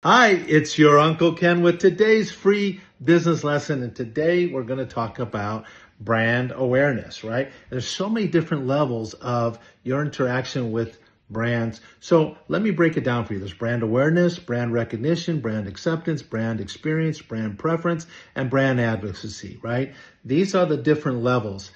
Hi, it's your Uncle Ken with today's free business lesson. And today we're going to talk about brand awareness, right? There's so many different levels of your interaction with brands. So let me break it down for you. There's brand awareness, brand recognition, brand acceptance, brand experience, brand preference, and brand advocacy, right? These are the different levels.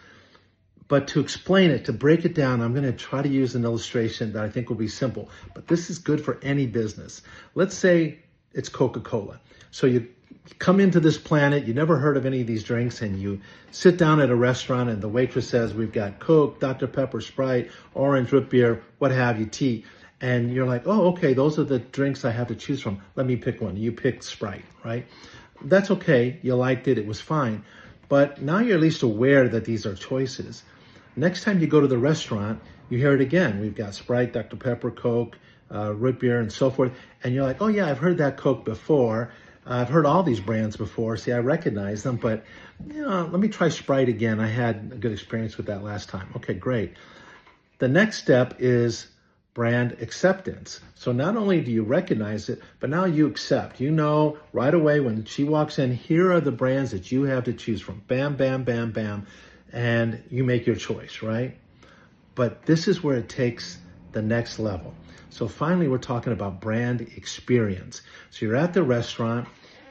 But to explain it, to break it down, I'm going to try to use an illustration that I think will be simple. But this is good for any business. Let's say it's Coca-Cola. So you come into this planet, you never heard of any of these drinks, and you sit down at a restaurant and the waitress says, we've got Coke, Dr. Pepper, Sprite, orange, root beer, what have you, tea. And you're like, oh, okay, those are the drinks I have to choose from. Let me pick one. You picked Sprite, right? That's okay. You liked it. It was fine. But now you're at least aware that these are choices. Next time you go to the restaurant, you hear it again. We've got Sprite, Dr. Pepper, Coke, root beer, and so forth. And you're like, oh yeah, I've heard that Coke before. I've heard all these brands before. See, I recognize them, but let me try Sprite again. I had a good experience with that last time. Okay, great. The next step is brand acceptance. So not only do you recognize it, but now you accept. You know right away when she walks in, here are the brands that you have to choose from. Bam, bam, bam, bam. And you make your choice, right? But this is where it takes the next level. So finally, we're talking about brand experience. So you're at the restaurant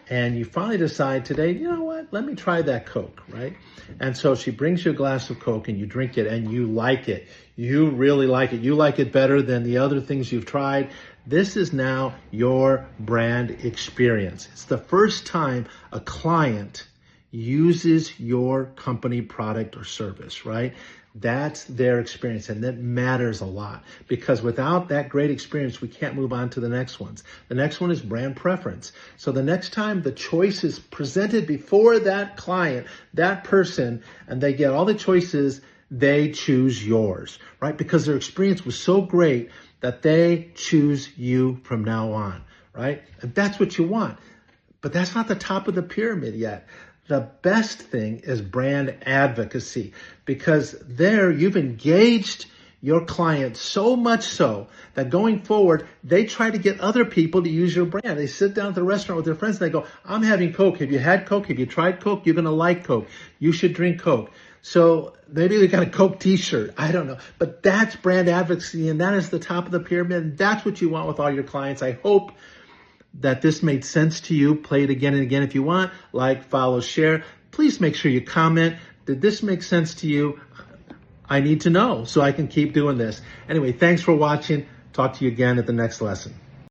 and you finally decide today, you know what, let me try that Coke, right? And so she brings you a glass of Coke and you drink it and you like it. You really like it. You like it better than the other things you've tried. This is now your brand experience. It's the first time a client uses your company product or service, right? That's their experience, and that matters a lot because without that great experience, we can't move on to the next ones. The next one is brand preference. So the next time the choice is presented before that client, that person, and they get all the choices, they choose yours, right? Because their experience was so great that they choose you from now on, right? And that's what you want. But that's not the top of the pyramid yet. The best thing is brand advocacy because there you've engaged your client so much so that going forward, they try to get other people to use your brand. They sit down at the restaurant with their friends and they go, I'm having Coke. Have you had Coke? Have you tried Coke? You're going to like Coke. You should drink Coke. So maybe they got a Coke t-shirt. I don't know. But that's brand advocacy and that is the top of the pyramid. And that's what you want with all your clients. I hope that this made sense to you. Play it again and again if you want. Like, follow, share. Please make sure you comment. Did this make sense to you? I need to know so I can keep doing this. Anyway, thanks for watching. Talk to you again at the next lesson.